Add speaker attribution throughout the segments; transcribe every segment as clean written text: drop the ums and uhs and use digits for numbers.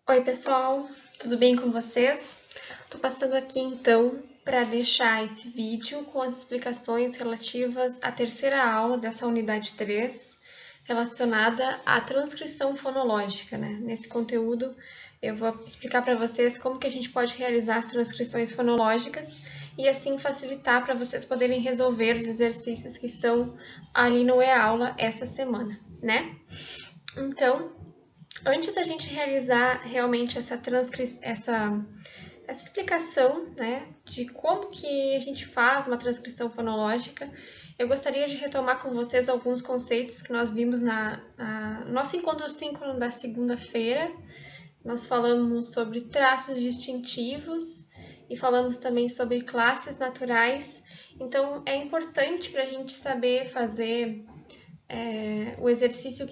Speaker 1: Oi, pessoal, tudo bem com vocês? Estou passando aqui então para deixar esse vídeo com as explicações relativas à terceira aula dessa unidade 3, relacionada à transcrição fonológica, né? Nesse conteúdo eu vou explicar para vocês como que a gente pode realizar as transcrições fonológicas e assim facilitar para vocês poderem resolver os exercícios que estão ali no e-aula essa semana, né? Então, antes da gente realizar realmente essa explicação, né, de como que a gente faz uma transcrição fonológica, eu gostaria de retomar com vocês alguns conceitos que nós vimos no nosso encontro síncrono da segunda-feira. Nós falamos sobre traços distintivos e falamos também sobre classes naturais. Então, é importante para a gente saber fazer os exercícios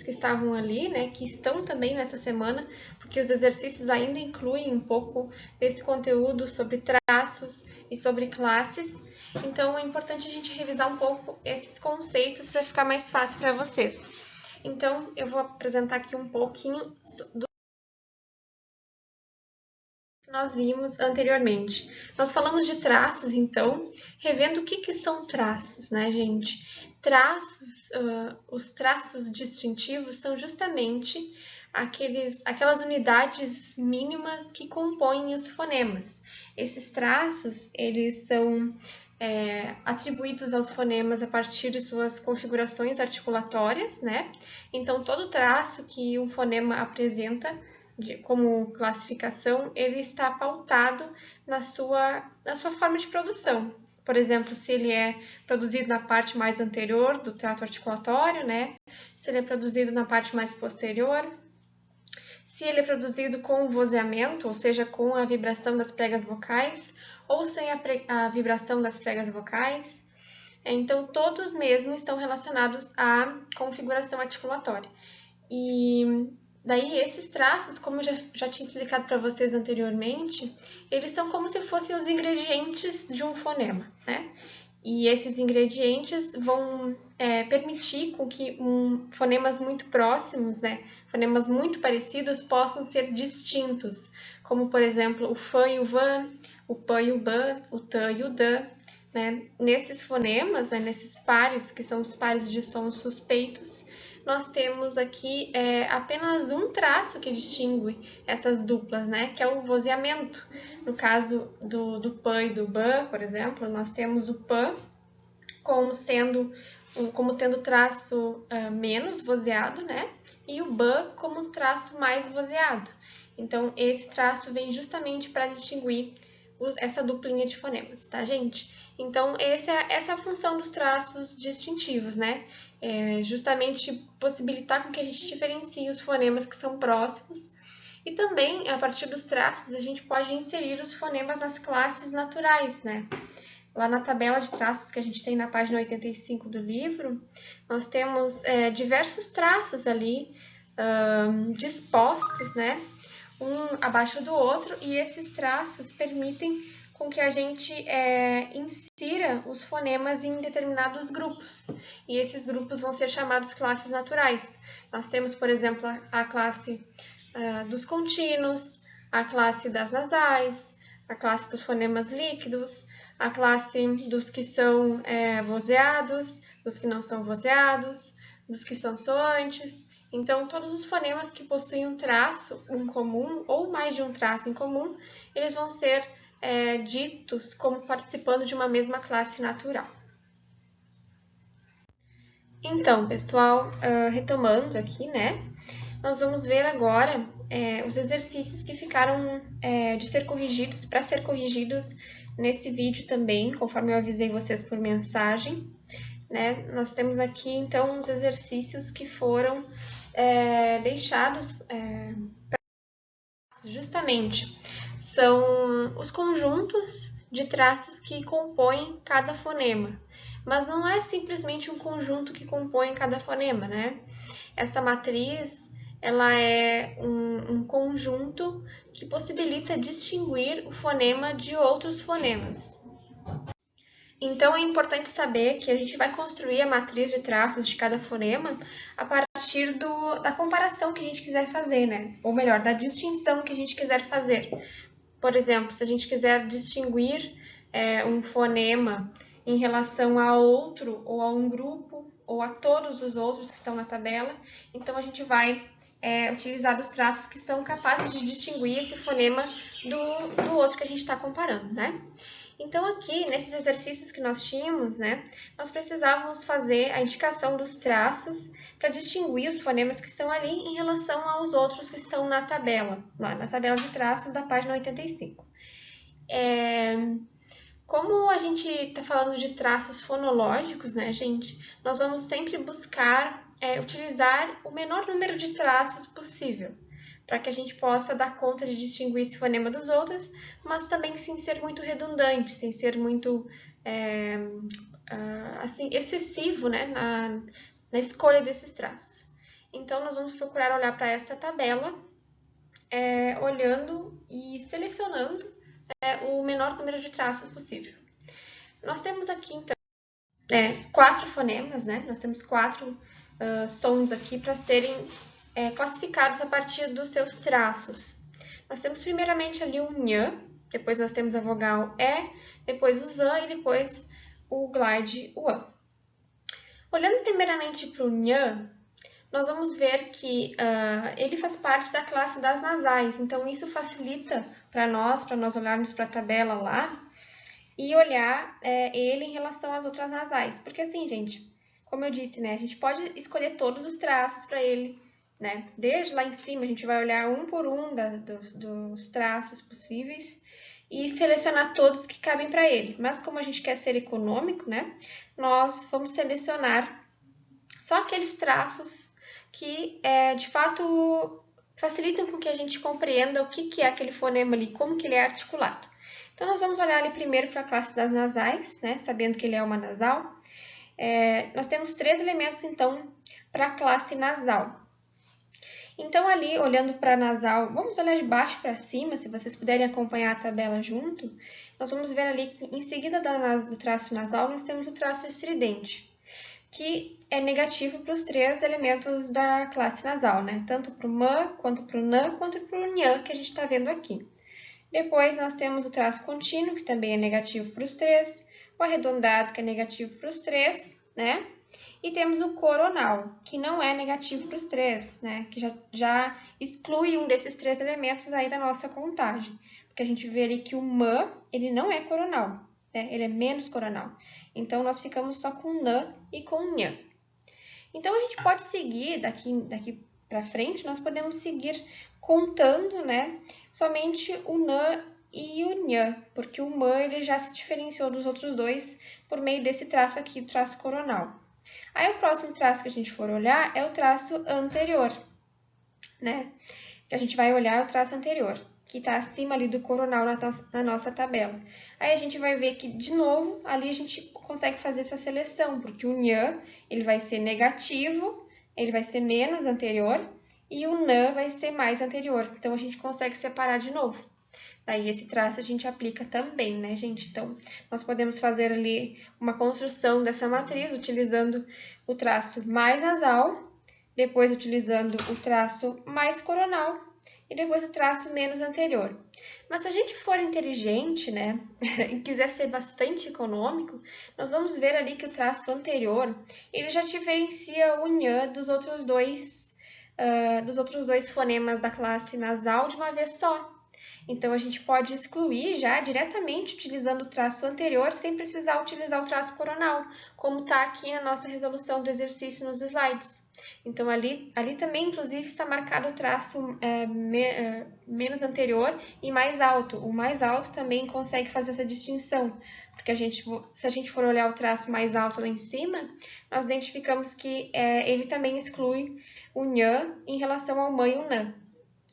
Speaker 1: que estavam ali, né, que estão também nessa semana, porque os exercícios ainda incluem um pouco desse conteúdo sobre traços e sobre classes. Então, é importante a gente revisar um pouco esses conceitos para ficar mais fácil para vocês. Então, eu vou apresentar aqui um pouquinho do que nós vimos anteriormente. Nós falamos de traços, então, revendo o que são traços, né, gente? Os traços distintivos são justamente aquelas unidades mínimas que compõem os fonemas. Esses traços, eles são atribuídos aos fonemas a partir de suas configurações articulatórias, né? Então, todo traço que um fonema apresenta como classificação, ele está pautado na sua forma de produção. Por exemplo, se ele é produzido na parte mais anterior do trato articulatório, né? Se ele é produzido na parte mais posterior, se ele é produzido com o vozeamento, ou seja, com a vibração das pregas vocais, ou sem a vibração das pregas vocais. Então, todos mesmo estão relacionados à configuração articulatória. E daí, esses traços, como eu já tinha explicado para vocês anteriormente, eles são como se fossem os ingredientes de um fonema, né? E esses ingredientes vão permitir com que fonemas muito próximos, né, fonemas muito parecidos, possam ser distintos, como, por exemplo, o fã e o van, o pã e o bã, o tã e o dã. Né? Nesses fonemas, né, nesses pares, que são os pares de sons suspeitos, nós temos aqui apenas um traço que distingue essas duplas, né, que é o vozeamento. No caso do pã e do bã, por exemplo, nós temos o pã como tendo traço menos vozeado, né, e o bã como traço mais vozeado. Então, esse traço vem justamente para distinguir essa duplinha de fonemas, tá, gente? Então, essa é a função dos traços distintivos, né? Justamente possibilitar com que a gente diferencie os fonemas que são próximos. E também, a partir dos traços, a gente pode inserir os fonemas nas classes naturais, né? Lá na tabela de traços que a gente tem na página 85 do livro, nós temos diversos traços ali dispostos, né? Um abaixo do outro, e esses traços permitem com que a gente insira os fonemas em determinados grupos. E esses grupos vão ser chamados classes naturais. Nós temos, por exemplo, a classe dos contínuos, a classe das nasais, a classe dos fonemas líquidos, a classe dos que são vozeados, dos que não são vozeados, dos que são soantes. Então, todos os fonemas que possuem um traço em comum, ou mais de um traço em comum, eles vão ser ditos como participando de uma mesma classe natural. Então, pessoal, retomando aqui, né? Nós vamos ver agora os exercícios que ficaram de ser corrigidos, para ser corrigidos nesse vídeo também, conforme eu avisei vocês por mensagem. Né? Nós temos aqui, então, os exercícios que foram deixados justamente. São os conjuntos de traços que compõem cada fonema. Mas não é simplesmente um conjunto que compõe cada fonema, né? Essa matriz, ela é um conjunto que possibilita distinguir o fonema de outros fonemas. Então, é importante saber que a gente vai construir a matriz de traços de cada fonema a partir da comparação que a gente quiser fazer, né? Ou melhor, da distinção que a gente quiser fazer. Por exemplo, se a gente quiser distinguir um fonema em relação a outro, ou a um grupo, ou a todos os outros que estão na tabela, então a gente vai utilizar os traços que são capazes de distinguir esse fonema do outro que a gente está comparando, né? Então, aqui, nesses exercícios que nós tínhamos, né, nós precisávamos fazer a indicação dos traços para distinguir os fonemas que estão ali em relação aos outros que estão na tabela de traços da página 85. Como a gente está falando de traços fonológicos, né, gente, nós vamos sempre buscar utilizar o menor número de traços possível, para que a gente possa dar conta de distinguir esse fonema dos outros, mas também sem ser muito redundante, sem ser muito assim, excessivo, né, na escolha desses traços. Então, nós vamos procurar olhar para essa tabela, olhando e selecionando o menor número de traços possível. Nós temos aqui, então, 4 fonemas, né? Nós temos 4 sons aqui para serem classificados a partir dos seus traços. Nós temos primeiramente ali o nhã, depois nós temos a vogal E, depois o zã e depois o glide, o ã. Olhando primeiramente para o nhã, nós vamos ver que ele faz parte da classe das nasais, então isso facilita para nós olharmos para a tabela lá e olhar ele em relação às outras nasais. Porque assim, gente, como eu disse, né, a gente pode escolher todos os traços para ele, né? Desde lá em cima, a gente vai olhar um por um dos traços possíveis e selecionar todos que cabem para ele. Mas como a gente quer ser econômico, né, nós vamos selecionar só aqueles traços que, de fato, facilitam com que a gente compreenda o que é aquele fonema ali, como que ele é articulado. Então, nós vamos olhar ali primeiro para a classe das nasais, né, sabendo que ele é uma nasal. Nós temos 3 elementos, então, para a classe nasal. Então, ali, olhando para a nasal, vamos olhar de baixo para cima, se vocês puderem acompanhar a tabela junto, nós vamos ver ali, em seguida do traço nasal, nós temos o traço estridente, que é negativo para os 3 elementos da classe nasal, né? Tanto para o mã, quanto para o nã, quanto para o nhã, que a gente está vendo aqui. Depois, nós temos o traço contínuo, que também é negativo para os 3, o arredondado, que é negativo para os 3, né? E temos o coronal, que não é negativo para os 3, né? Que já exclui um desses 3 elementos aí da nossa contagem. Porque a gente vê ali que o mã, ele não é coronal, né? Ele é menos coronal. Então, nós ficamos só com nã e com nhã. Então, a gente pode seguir, daqui para frente, nós podemos seguir contando, né? Somente o nã e o nhã, porque o mã ele já se diferenciou dos outros dois por meio desse traço aqui, o traço coronal. Aí o próximo traço que a gente for olhar é o traço anterior, né? Que a gente vai olhar é o traço anterior, que está acima ali do coronal na nossa tabela. Aí a gente vai ver que, de novo, ali a gente consegue fazer essa seleção, porque o nhã, ele vai ser negativo, ele vai ser menos anterior, e o nã vai ser mais anterior. Então, a gente consegue separar de novo. Daí, esse traço a gente aplica também, né, gente? Então, nós podemos fazer ali uma construção dessa matriz utilizando o traço mais nasal, depois utilizando o traço mais coronal e depois o traço menos anterior. Mas se a gente for inteligente, né, e quiser ser bastante econômico, nós vamos ver ali que o traço anterior, ele já diferencia o nhã dos outros dois fonemas da classe nasal de uma vez só. Então, a gente pode excluir já diretamente utilizando o traço anterior, sem precisar utilizar o traço coronal, como está aqui na nossa resolução do exercício nos slides. Então, ali também, inclusive, está marcado o traço menos anterior e mais alto. O mais alto também consegue fazer essa distinção, porque se a gente for olhar o traço mais alto lá em cima, nós identificamos que ele também exclui o nhã em relação ao mã e o nã.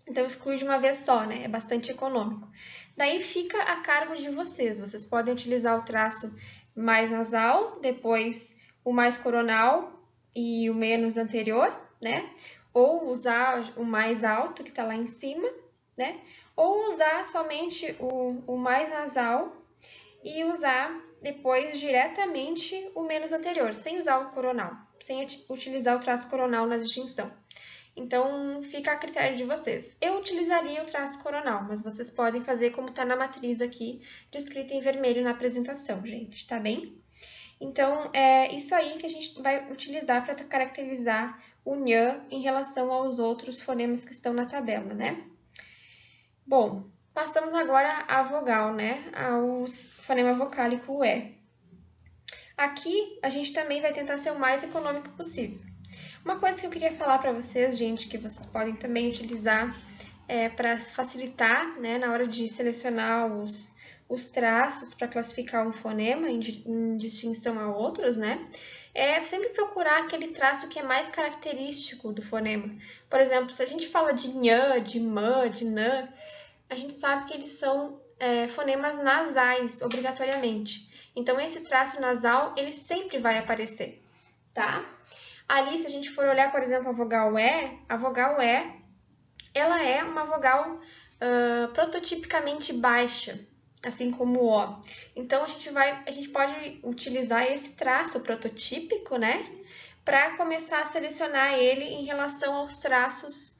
Speaker 1: Então, exclui de uma vez só, né? É bastante econômico. Daí fica a cargo de vocês. Vocês podem utilizar o traço mais nasal, depois o mais coronal e o menos anterior, né? Ou usar o mais alto, que está lá em cima, né? Ou usar somente o mais nasal e usar depois diretamente o menos anterior, sem usar o coronal, sem utilizar o traço coronal na distinção. Então, fica a critério de vocês. Eu utilizaria o traço coronal, mas vocês podem fazer como está na matriz aqui, descrita em vermelho na apresentação, gente, tá bem? Então, é isso aí que a gente vai utilizar para caracterizar o nhã em relação aos outros fonemas que estão na tabela, né? Bom, passamos agora à vogal, né? Ao fonema vocálico E. Aqui, a gente também vai tentar ser o mais econômico possível. Uma coisa que eu queria falar para vocês, gente, que vocês podem também utilizar para facilitar, né, na hora de selecionar os traços para classificar um fonema em distinção a outros, né? É sempre procurar aquele traço que é mais característico do fonema. Por exemplo, se a gente fala de nhã, de mã, de nã, a gente sabe que eles são fonemas nasais, obrigatoriamente. Então, esse traço nasal, ele sempre vai aparecer, tá? Ali, se a gente for olhar, por exemplo, a vogal E, ela é uma vogal prototipicamente baixa, assim como o O. Então, a gente pode utilizar esse traço prototípico, né, para começar a selecionar ele em relação aos traços,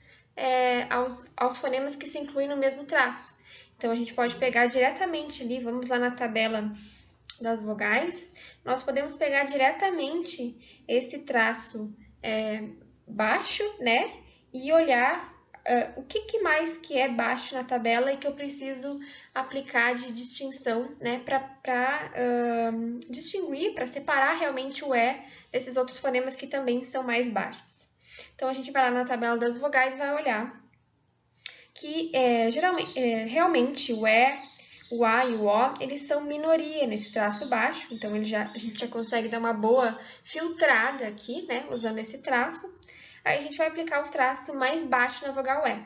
Speaker 1: aos fonemas que se incluem no mesmo traço. Então, a gente pode pegar diretamente ali, vamos lá na tabela das vogais, nós podemos pegar diretamente esse traço baixo, né, e olhar o que mais que é baixo na tabela e que eu preciso aplicar de distinção, né, para distinguir, para separar realmente o E desses outros fonemas que também são mais baixos. Então, a gente vai lá na tabela das vogais e vai olhar que realmente o E, o A e o O, eles são minoria nesse traço baixo, então a gente já consegue dar uma boa filtrada aqui, né, usando esse traço. Aí a gente vai aplicar o traço mais baixo na vogal E.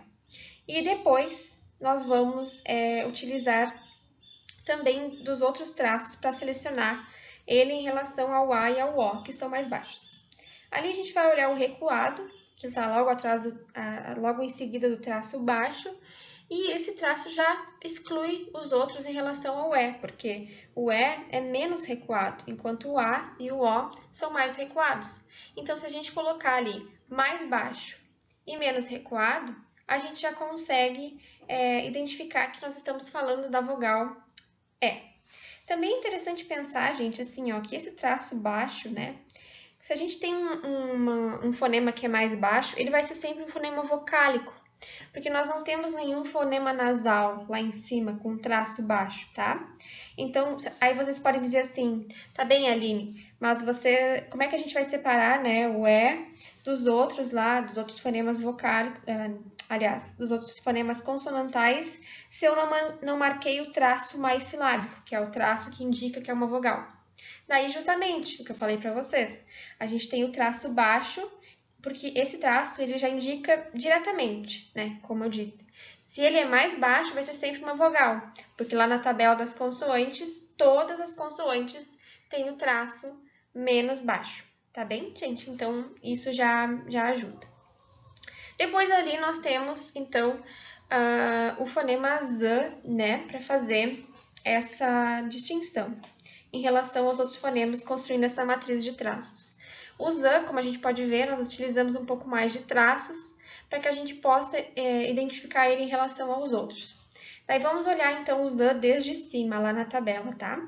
Speaker 1: E depois nós vamos utilizar também dos outros traços para selecionar ele em relação ao A e ao O, que são mais baixos. Ali a gente vai olhar o recuado, que está logo em seguida do traço baixo, e esse traço já exclui os outros em relação ao E, porque o E é menos recuado, enquanto o A e o O são mais recuados. Então, se a gente colocar ali mais baixo e menos recuado, a gente já consegue identificar que nós estamos falando da vogal E. Também é interessante pensar, gente, assim, ó, que esse traço baixo, né? Se a gente tem um fonema que é mais baixo, ele vai ser sempre um fonema vocálico, porque nós não temos nenhum fonema nasal lá em cima com traço baixo, tá? Então, aí vocês podem dizer assim, tá bem, Aline, mas como é que a gente vai separar, né, o E dos outros fonemas vocálicos, dos outros fonemas consonantais, se eu não marquei o traço mais silábico, que é o traço que indica que é uma vogal. Daí, justamente, o que eu falei para vocês, a gente tem o traço baixo, porque esse traço ele já indica diretamente, né? Como eu disse. Se ele é mais baixo, vai ser sempre uma vogal, porque lá na tabela das consoantes, todas as consoantes têm o traço menos baixo, tá bem, gente? Então, isso já ajuda. Depois ali nós temos, então, o fonema Z, né? Para fazer essa distinção em relação aos outros fonemas, construindo essa matriz de traços. O Z, como a gente pode ver, nós utilizamos um pouco mais de traços para que a gente possa identificar ele em relação aos outros. Daí vamos olhar então o Z desde cima, lá na tabela, tá?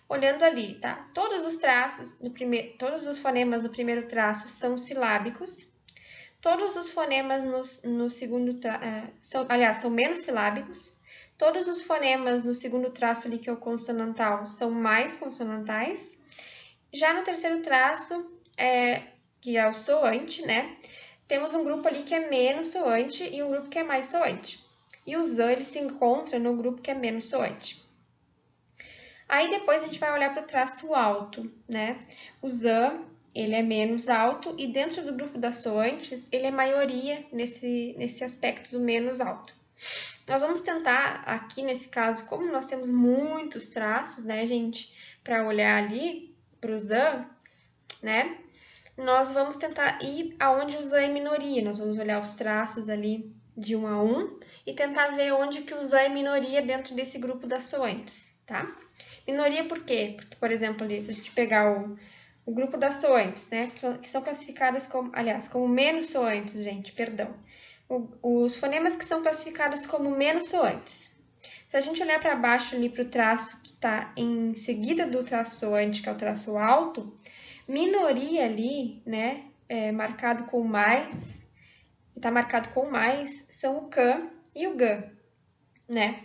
Speaker 1: Olhando ali, tá? Todos os fonemas do primeiro traço são silábicos. Todos os fonemas no segundo traço, são menos silábicos. Todos os fonemas no segundo traço ali, que é o consonantal, são mais consonantais. Já no terceiro traço, que é o soante, né? Temos um grupo ali que é menos soante e um grupo que é mais soante. E o Z, ele se encontra no grupo que é menos soante. Aí depois a gente vai olhar para o traço alto, né? O Z, ele é menos alto e dentro do grupo das soantes, ele é maioria nesse aspecto do menos alto. Nós vamos tentar aqui, nesse caso, como nós temos muitos traços, né, gente, para olhar ali para o Z, né, nós vamos tentar ir aonde o Z é minoria. Nós vamos olhar os traços ali de 1 a 1 e tentar ver onde que o Z é minoria dentro desse grupo das soantes, tá? Minoria por quê? Porque, por exemplo, ali, se a gente pegar o grupo das soantes, né, que são classificadas como, aliás, como menos soantes, gente, perdão. Os fonemas que são classificados como menos soantes. Se a gente olhar para baixo ali para o traço que está em seguida do traço soante, que é o traço alto, minoria ali, né, marcado com mais, que está marcado com mais, são o can e o gan, né?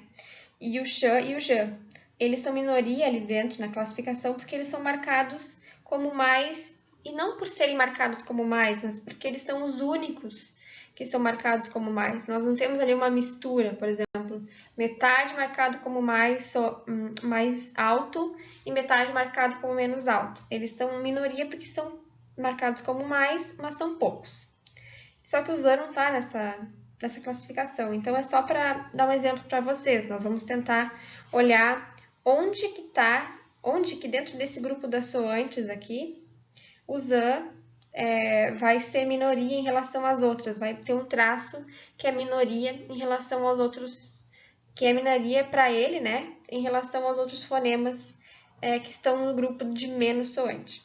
Speaker 1: E o xã e o jã. Eles são minoria ali dentro na classificação porque eles são marcados como mais, e não por serem marcados como mais, mas porque eles são os únicos que são marcados como mais. Nós não temos ali uma mistura, por exemplo, metade marcado como mais alto e metade marcado como menos alto. Eles são minoria porque são marcados como mais, mas são poucos. Só que o Zan não está nessa classificação. Então, é só para dar um exemplo para vocês. Nós vamos tentar olhar onde que dentro desse grupo das soantes aqui, o Zan vai ser minoria em relação às outras. Vai ter um traço que é minoria em relação aos outros, que é minoria para ele, né? Em relação aos outros fonemas que estão no grupo de menos soante.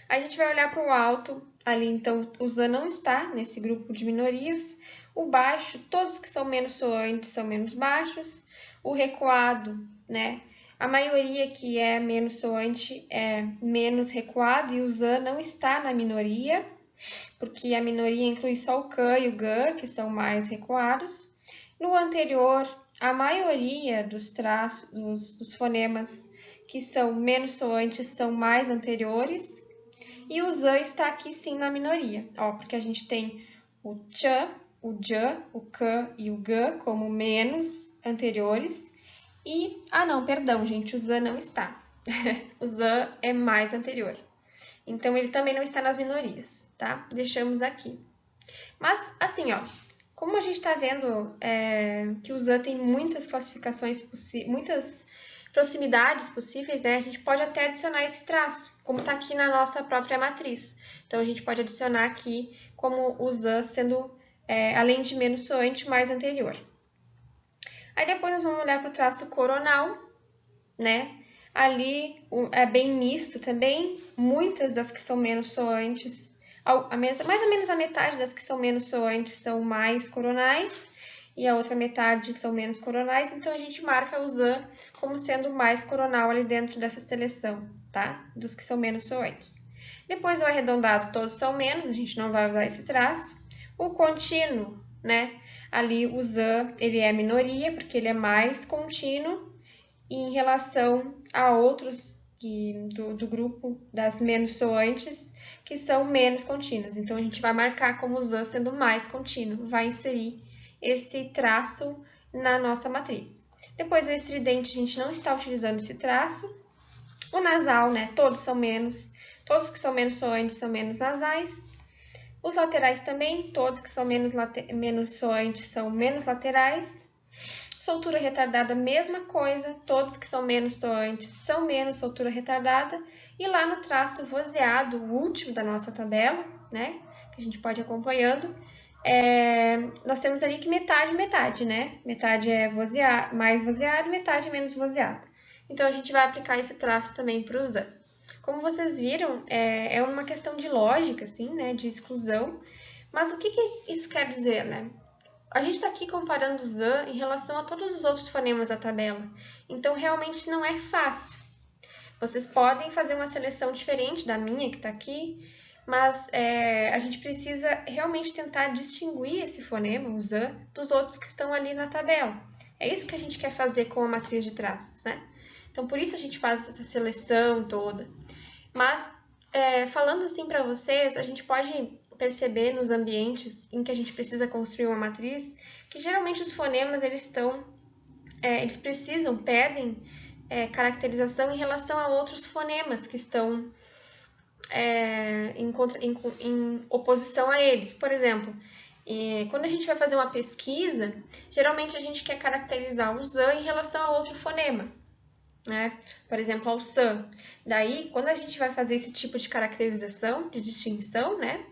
Speaker 1: A gente vai olhar para o alto, ali então o Zan não está nesse grupo de minorias. O baixo, todos que são menos soantes são menos baixos. O recuado, né? A maioria que é menos soante é menos recuado e o Zan não está na minoria, porque a minoria inclui só o can e o gan, que são mais recuados. No anterior, a maioria dos traços, dos fonemas que são menos soantes são mais anteriores. E o Zan está aqui sim na minoria, ó, porque a gente tem o Tchan, o Djan, o Can e o Gan como menos anteriores. E, não, perdão, gente, o Zan não está. O Zan é mais anterior. Então, ele também não está nas minorias, tá? Deixamos aqui. Mas, assim, ó, como a gente está vendo que o Zan tem muitas classificações, muitas proximidades possíveis, né? A gente pode até adicionar esse traço, como está aqui na nossa própria matriz. Então, a gente pode adicionar aqui como o Zan sendo, além de menos soante, mais anterior. Aí depois nós vamos olhar para o traço coronal, né? Ali é bem misto também, muitas das que são menos soantes, mais ou menos a metade das que são menos soantes são mais coronais, e a outra metade são menos coronais, então a gente marca o Zan como sendo mais coronal ali dentro dessa seleção, tá? Dos que são menos soantes. Depois o arredondado todos são menos, a gente não vai usar esse traço. O contínuo, né? Ali o Zan, ele é minoria, porque ele é mais contínuo em relação a outros do grupo das menos soantes, que são menos contínuas. Então, a gente vai marcar como o Zan sendo mais contínuo, vai inserir esse traço na nossa matriz. Depois, o estridente, a gente não está utilizando esse traço. O nasal, né? Todos que são menos soantes são menos nasais. Os laterais também, todos que são menos soantes são menos laterais. Soltura retardada, mesma coisa, todos que são menos soantes são menos soltura retardada. E lá no traço vozeado, o último da nossa tabela, né, que a gente pode ir acompanhando, nós temos ali que metade, né? Metade é mais vozeado, metade menos vozeado. Então, a gente vai aplicar esse traço também para o Zan. Como vocês viram, é uma questão de lógica, assim, né, de exclusão. Mas o que isso quer dizer, né? A gente está aqui comparando o Zan em relação a todos os outros fonemas da tabela. Então, realmente não é fácil. Vocês podem fazer uma seleção diferente da minha, que está aqui, mas a gente precisa realmente tentar distinguir esse fonema, o Zan, dos outros que estão ali na tabela. É isso que a gente quer fazer com a matriz de traços, né? Então, por isso a gente faz essa seleção toda. Mas, falando assim para vocês, a gente pode perceber nos ambientes em que a gente precisa construir uma matriz, que geralmente os fonemas, eles pedem caracterização em relação a outros fonemas que estão em oposição a eles. Por exemplo, quando a gente vai fazer uma pesquisa, geralmente a gente quer caracterizar o Zan em relação a outro fonema, né? Por exemplo, ao San. Daí, quando a gente vai fazer esse tipo de caracterização, de distinção, né,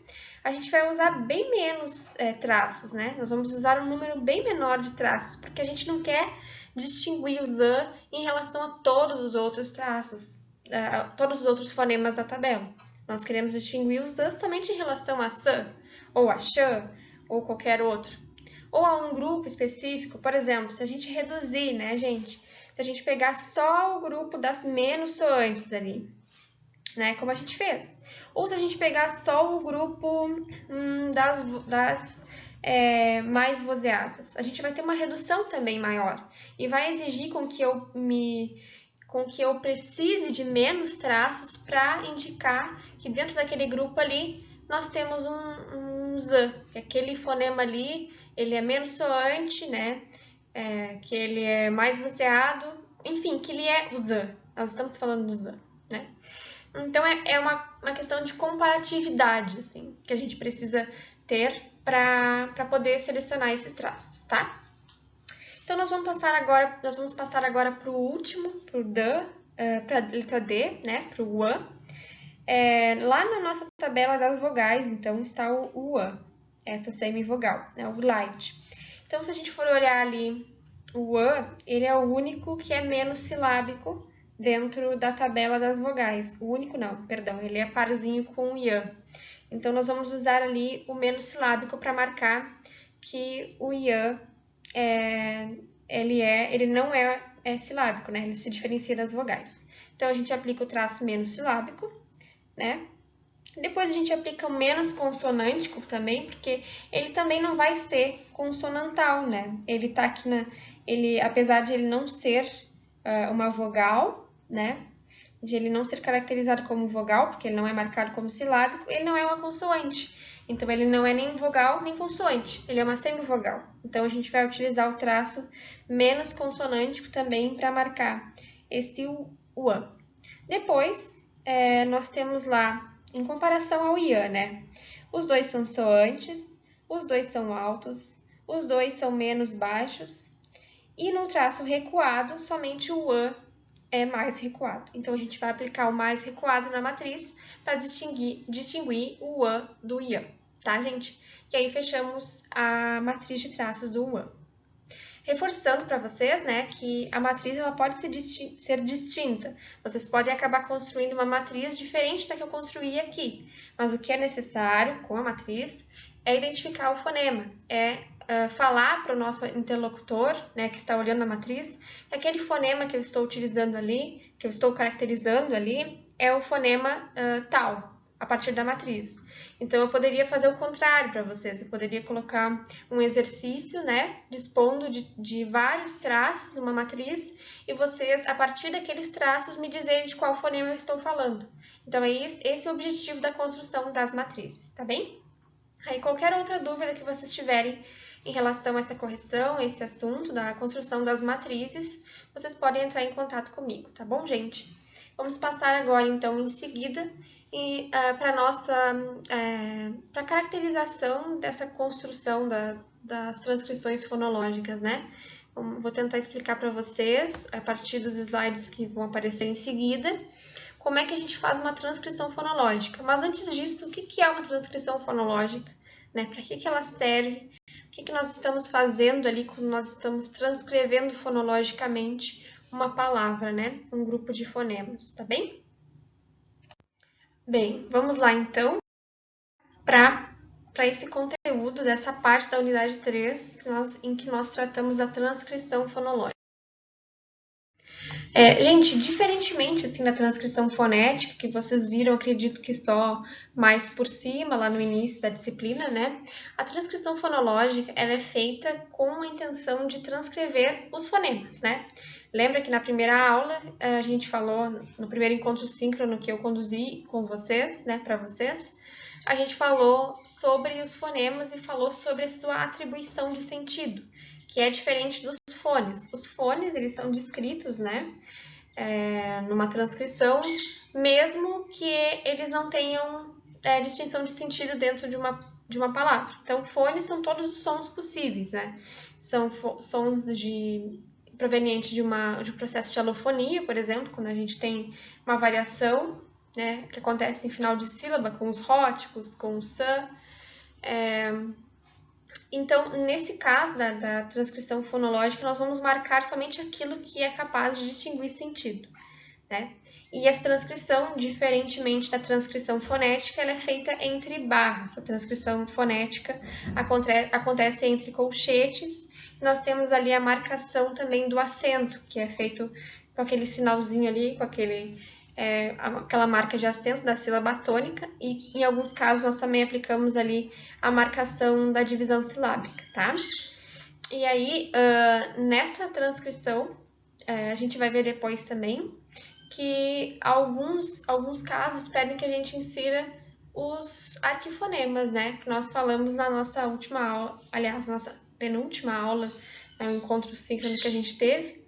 Speaker 1: a gente vai usar bem menos traços, né? Nós vamos usar um número bem menor de traços, porque a gente não quer distinguir o Z em relação a todos os outros traços, a todos os outros fonemas da tabela. Nós queremos distinguir o Z somente em relação a S, ou a X, ou qualquer outro. Ou a um grupo específico, por exemplo, se a gente reduzir, né, gente? Se a gente pegar só o grupo das menos soantes ali, né, como a gente fez. Ou se a gente pegar só o grupo das mais vozeadas, a gente vai ter uma redução também maior e vai exigir com que eu precise de menos traços para indicar que dentro daquele grupo ali nós temos um Z, que aquele fonema ali ele é menos soante, né? Que ele é mais vozeado, enfim, que ele é o Z. Nós estamos falando do Z, né? Então, é uma questão de comparatividade, assim, que a gente precisa ter para poder selecionar esses traços, tá? Então, nós vamos passar agora para o último, para a letra D, né? Para o UA. Lá na nossa tabela das vogais, então, está o UA, essa semivogal, né? O glide. Então, se a gente for olhar ali, o UA, ele é o único que é menos silábico dentro da tabela das vogais. O único não, perdão, ele é parzinho com o ian. Então, nós vamos usar ali o menos silábico para marcar que o ian ele não é silábico, né? Ele se diferencia das vogais. Então, a gente aplica o traço menos silábico, né? Depois a gente aplica o menos consonântico também, porque ele também não vai ser consonantal, né? Ele tá aqui apesar de ele não ser uma vogal, né? De ele não ser caracterizado como vogal, porque ele não é marcado como silábico, ele não é uma consoante. Então, ele não é nem vogal nem consoante, ele é uma semivogal. Então, a gente vai utilizar o traço menos consonântico também para marcar esse UAN. Depois, nós temos lá, em comparação ao IAN, né? Os dois são soantes, os dois são altos, os dois são menos baixos, e no traço recuado, somente o AN é mais recuado. Então, a gente vai aplicar o mais recuado na matriz para distinguir o AN do IAN, tá, gente? E aí, fechamos a matriz de traços do UAN. Reforçando para vocês, né, que a matriz ela pode ser distinta. Vocês podem acabar construindo uma matriz diferente da que eu construí aqui. Mas o que é necessário com a matriz é identificar o fonema, falar para o nosso interlocutor, né, que está olhando a matriz, que aquele fonema que eu estou utilizando ali, que eu estou caracterizando ali, é o fonema tal, a partir da matriz. Então, eu poderia fazer o contrário para vocês. Eu poderia colocar um exercício, né, dispondo de vários traços numa matriz e vocês, a partir daqueles traços, me dizerem de qual fonema eu estou falando. Então, esse é o objetivo da construção das matrizes, tá bem? Aí, qualquer outra dúvida que vocês tiverem em relação a essa correção, esse assunto da construção das matrizes, vocês podem entrar em contato comigo, tá bom, gente? Vamos passar agora, então, em seguida, para a caracterização dessa construção das transcrições fonológicas, né? Vou tentar explicar para vocês, a partir dos slides que vão aparecer em seguida, como é que a gente faz uma transcrição fonológica. Mas antes disso, o que é uma transcrição fonológica? Né? Para que ela serve? O que nós estamos fazendo ali quando nós estamos transcrevendo fonologicamente uma palavra, né? Um grupo de fonemas, tá bem? Bem, vamos lá então para esse conteúdo dessa parte da unidade 3 em que nós tratamos a transcrição fonológica. Gente, diferentemente assim, da transcrição fonética, que vocês viram, acredito que só mais por cima, lá no início da disciplina, né? A transcrição fonológica ela é feita com a intenção de transcrever os fonemas, né? Lembra que na primeira aula a gente falou, no primeiro encontro síncrono que eu conduzi com vocês, né, para vocês, a gente falou sobre os fonemas e falou sobre a sua atribuição de sentido, que é diferente dos fones. Os fones, eles são descritos, né, numa transcrição, mesmo que eles não tenham distinção de sentido dentro de uma palavra. Então, fones são todos os sons possíveis, né? São sons provenientes de um processo de alofonia, por exemplo, quando a gente tem uma variação, né, que acontece em final de sílaba, com os róticos, com o san. Então, nesse caso da transcrição fonológica, nós vamos marcar somente aquilo que é capaz de distinguir sentido, né? E essa transcrição, diferentemente da transcrição fonética, ela é feita entre barras. A transcrição fonética acontece entre colchetes. Nós temos ali a marcação também do acento, que é feito com aquele sinalzinho ali, com aquela marca de acento da sílaba tônica. E em alguns casos nós também aplicamos ali a marcação da divisão silábica, tá? E aí, nessa transcrição, a gente vai ver depois também que alguns casos pedem que a gente insira os arquifonemas, né? Que nós falamos na nossa última aula, aliás, nossa penúltima aula, o encontro síncrono que a gente teve.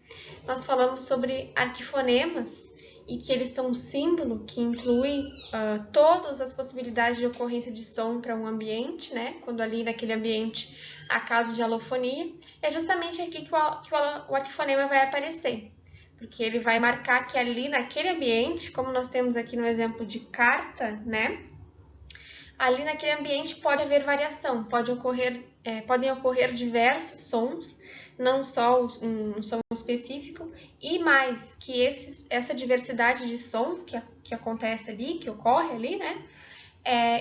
Speaker 1: Nós falamos sobre arquifonemas e que eles são um símbolo que inclui todas as possibilidades de ocorrência de som para um ambiente, né? Quando ali naquele ambiente há casos de alofonia. É justamente aqui que o arquifonema vai aparecer. Porque ele vai marcar que ali naquele ambiente, como nós temos aqui no exemplo de carta, né? Ali naquele ambiente pode haver variação, podem ocorrer diversos sons, não só um som específico, e mais que essa diversidade de sons que acontece ali, que ocorre ali, né?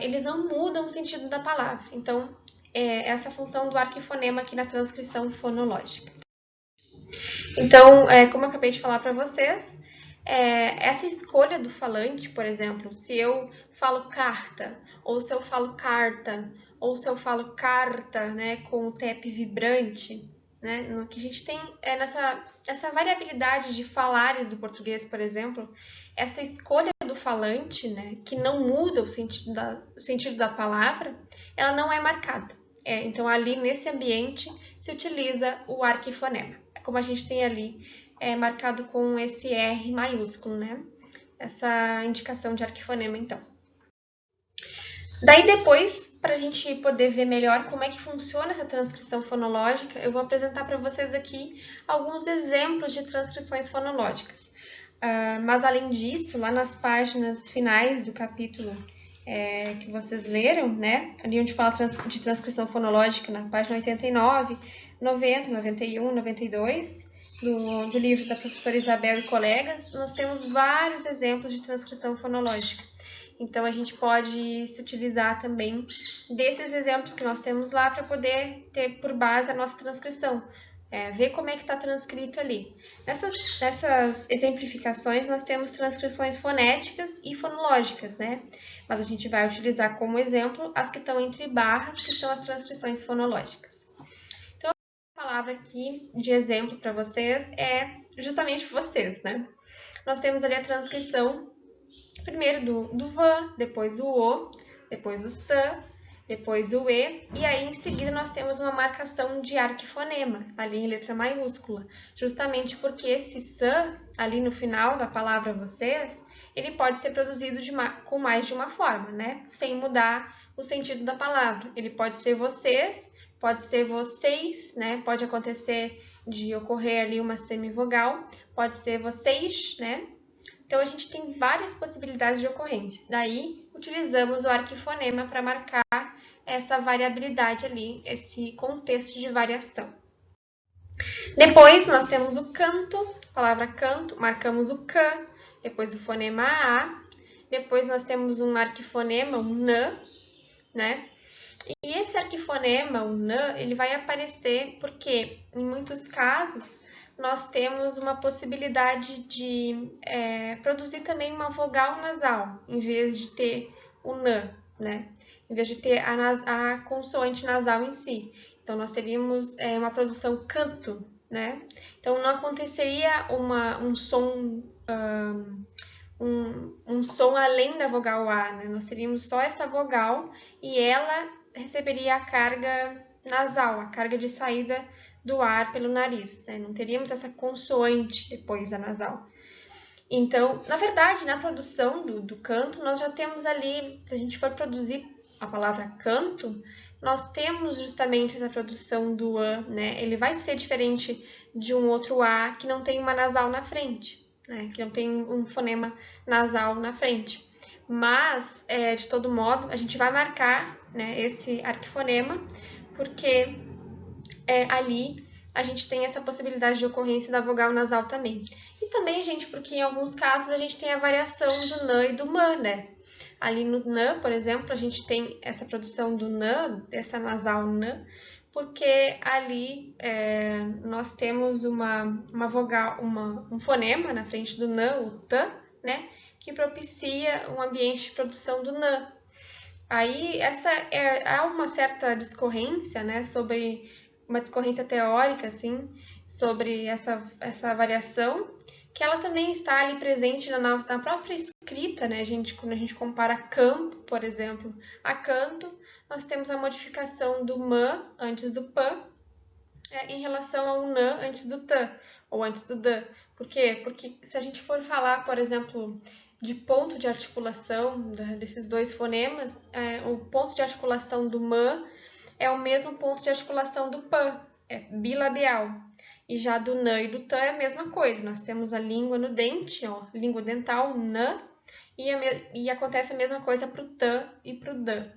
Speaker 1: Eles não mudam o sentido da palavra. Então, essa função do arquifonema aqui na transcrição fonológica. Então, como eu acabei de falar para vocês, essa escolha do falante, por exemplo, se eu falo carta, ou se eu falo carta, ou se eu falo carta, né, com o TEP vibrante, né, no que a gente tem essa variabilidade de falares do português, por exemplo, essa escolha do falante, né, que não muda o sentido da palavra, ela não é marcada. Então, ali nesse ambiente se utiliza o arquifonema, como a gente tem ali marcado com esse R maiúsculo, né? Essa indicação de arquifonema, então. Daí depois, para a gente poder ver melhor como é que funciona essa transcrição fonológica, eu vou apresentar para vocês aqui alguns exemplos de transcrições fonológicas. Mas além disso, lá nas páginas finais do capítulo que vocês leram, né? Ali onde fala de transcrição fonológica, na página 89, 90, 91, 92, do livro da professora Isabel e colegas, nós temos vários exemplos de transcrição fonológica. Então, a gente pode se utilizar também desses exemplos que nós temos lá para poder ter por base a nossa transcrição. Ver como é que está transcrito ali. Nessas exemplificações, nós temos transcrições fonéticas e fonológicas, né? Mas a gente vai utilizar como exemplo as que estão entre barras, que são as transcrições fonológicas. Então, a palavra aqui de exemplo para vocês é justamente vocês, né? Nós temos ali a transcrição, primeiro do van, depois do o, depois do san, depois o E, e aí em seguida nós temos uma marcação de arquifonema, ali em letra maiúscula, justamente porque esse san, ali no final da palavra vocês, ele pode ser produzido com mais de uma forma, né? Sem mudar o sentido da palavra. Ele pode ser vocês, pode ser vocês, né? Pode acontecer de ocorrer ali uma semivogal, pode ser vocês, né? Então, a gente tem várias possibilidades de ocorrência. Daí, utilizamos o arquifonema para marcar essa variabilidade ali, esse contexto de variação. Depois, nós temos o canto, palavra canto, marcamos o can, depois o fonema a, depois nós temos um arquifonema, um n, né? E esse arquifonema, o n, ele vai aparecer porque, em muitos casos, nós temos uma possibilidade de produzir também uma vogal nasal, em vez de ter o n, né? Em vez de ter a consoante nasal em si. Então, nós teríamos uma produção canto, né? Então, não aconteceria um som além da vogal A, né? Nós teríamos só essa vogal e ela receberia a carga nasal, a carga de saída do ar pelo nariz, né? Não teríamos essa consoante depois da nasal. Então, na verdade, na produção do canto, nós já temos ali, se a gente for produzir a palavra canto, nós temos justamente essa produção do A, né? Ele vai ser diferente de um outro A que não tem uma nasal na frente, né? Que não tem um fonema nasal na frente. Mas, de todo modo, a gente vai marcar, né, esse arquifonema porque ali a gente tem essa possibilidade de ocorrência da vogal nasal também. E também, gente, porque em alguns casos a gente tem a variação do nã e do mã, né? Ali no nã, por exemplo, a gente tem essa produção do nã, dessa nasal nã, porque ali nós temos uma vogal, um fonema na frente do nã, o tã, né? Que propicia um ambiente de produção do nã. Aí há uma certa discorrência, né, sobre uma discorrência teórica, assim, sobre essa variação, que ela também está ali presente na própria escrita, né, quando a gente compara campo, por exemplo, a canto, nós temos a modificação do mã antes do pã, em relação ao nã antes do tã, ou antes do dã. Por quê? Porque se a gente for falar, por exemplo, de ponto de articulação desses dois fonemas, o ponto de articulação do mã é o mesmo ponto de articulação do pã, é bilabial. E já do nã e do tã é a mesma coisa, nós temos a língua no dente, ó, língua dental, nã, e acontece a mesma coisa para o tã e para o dã,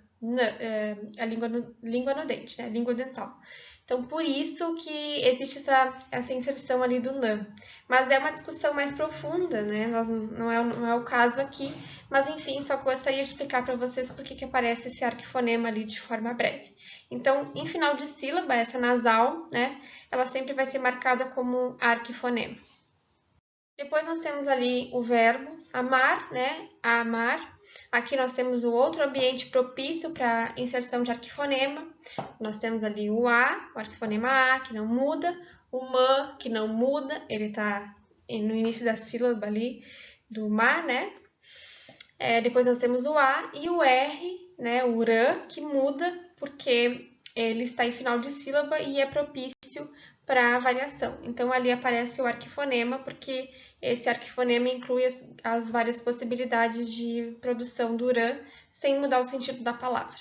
Speaker 1: a língua no dente, né, língua dental. Então, por isso que existe essa inserção ali do nã. Mas é uma discussão mais profunda, né? Não é o caso aqui. Mas, enfim, só gostaria de explicar para vocês por que aparece esse arquifonema ali de forma breve. Então, em final de sílaba, essa nasal, né? Ela sempre vai ser marcada como arquifonema. Depois nós temos ali o verbo amar, né? Amar. Aqui nós temos o outro ambiente propício para inserção de arquifonema. Nós temos ali o A, o arquifonema A, que não muda. O MA, que não muda. Ele está no início da sílaba ali do mar, né? Depois nós temos o A e o R, né? O Rã, que muda porque ele está em final de sílaba e é propício para a variação. Então, ali aparece o arquifonema, porque esse arquifonema inclui as várias possibilidades de produção do rã, sem mudar o sentido da palavra.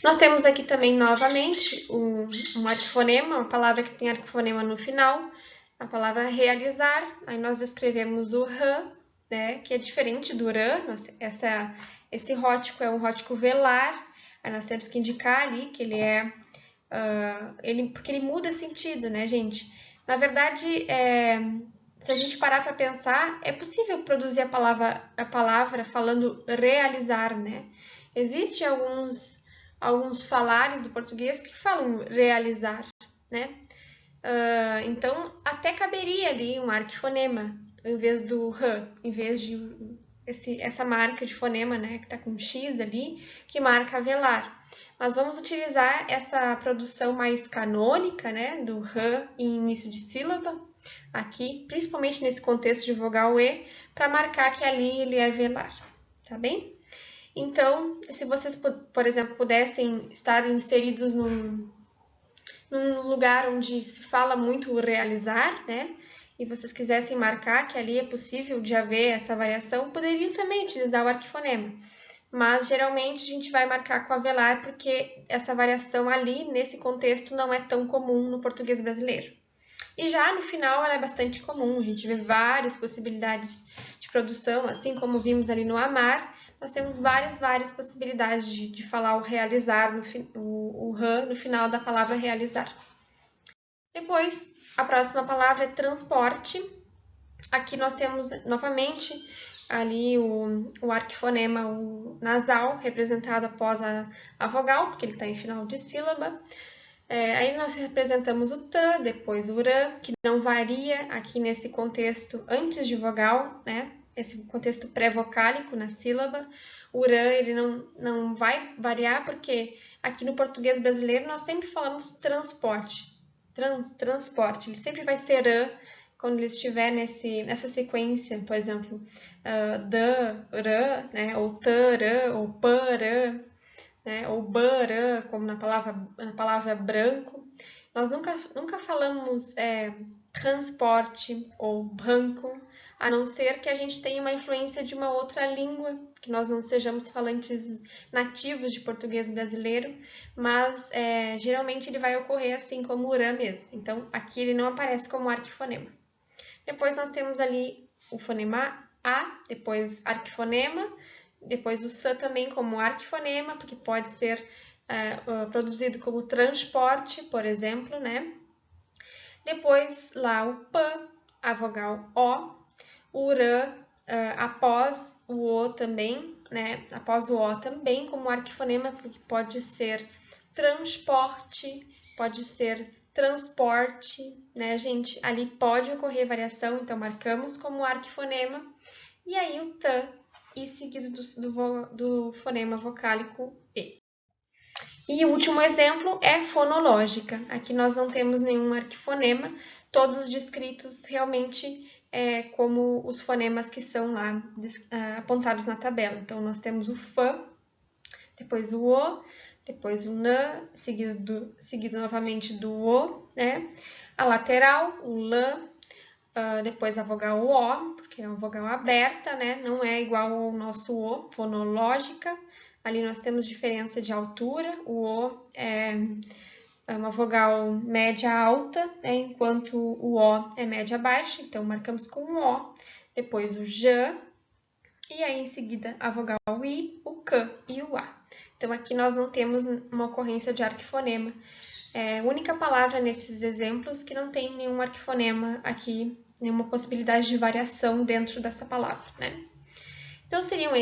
Speaker 1: Nós temos aqui também, novamente, um arquifonema, uma palavra que tem arquifonema no final, a palavra realizar. Aí nós escrevemos o rã, né, que é diferente do rã. Esse rótico é um rótico velar. Aí nós temos que indicar ali que ele é... porque ele muda sentido, né, gente? Na verdade, se a gente parar para pensar, é possível produzir a palavra falando realizar, né? Existem alguns falares do português que falam realizar, né? Então, até caberia ali um arquifonema, em vez do rã, em vez de essa marca de fonema, né, que está com X ali, que marca velar. Mas vamos utilizar essa produção mais canônica, né, do rã em início de sílaba, aqui, principalmente nesse contexto de vogal E, para marcar que ali ele é velar, tá bem? Então, se vocês, por exemplo, pudessem estar inseridos num lugar onde se fala muito o realizar, né, e vocês quisessem marcar que ali é possível de haver essa variação, poderiam também utilizar o arquifonema. Mas, geralmente, a gente vai marcar com a velar porque essa variação ali, nesse contexto, não é tão comum no português brasileiro. E já no final, ela é bastante comum, a gente vê várias possibilidades de produção, assim como vimos ali no amar, nós temos várias possibilidades de falar o realizar, o rã no final da palavra realizar. Depois, a próxima palavra é transporte. Aqui nós temos, novamente, ali o arquifonema, o nasal, representado após a vogal, porque ele está em final de sílaba. Aí nós representamos o tã, depois o rã, que não varia aqui nesse contexto antes de vogal, né? Esse contexto pré-vocálico na sílaba. O rã, ele não vai variar, porque aqui no português brasileiro nós sempre falamos transporte. Transporte, ele sempre vai ser rã quando ele estiver nessa sequência, por exemplo, dã, rã, né? Ou tã, rã, ou pã, rã, né? Ou bã, como na palavra branco. Nós nunca falamos transporte ou branco, a não ser que a gente tenha uma influência de uma outra língua, que nós não sejamos falantes nativos de português brasileiro, mas geralmente ele vai ocorrer assim como o rã mesmo. Então, aqui ele não aparece como arquifonema. Depois nós temos ali o fonema A, depois arquifonema, depois o sã também como arquifonema, porque pode ser produzido como transporte, por exemplo, né? Depois, lá o P, a vogal O rã, após o O também, né? Após o O também como arquifonema, porque pode ser transporte, pode ser transporte, né, gente? Ali pode ocorrer variação, então marcamos como arquifonema. E aí o T, e seguido do fonema vocálico E. E o último exemplo é fonológica. Aqui nós não temos nenhum arquifonema, todos descritos realmente como os fonemas que são lá apontados na tabela. Então, nós temos o F, depois o O, depois o N, seguido novamente do O, né? A lateral, o L, depois a vogal O, porque é uma vogal aberta, né? Não é igual ao nosso O, fonológica. Ali nós temos diferença de altura, o O é uma vogal média alta, né? Enquanto o O é média baixa, então marcamos com o O, depois o J, e aí em seguida a vogal I, o K e o A. Então aqui nós não temos uma ocorrência de arquifonema. É a única palavra nesses exemplos que não tem nenhum arquifonema aqui, nenhuma possibilidade de variação dentro dessa palavra, né? Então seriam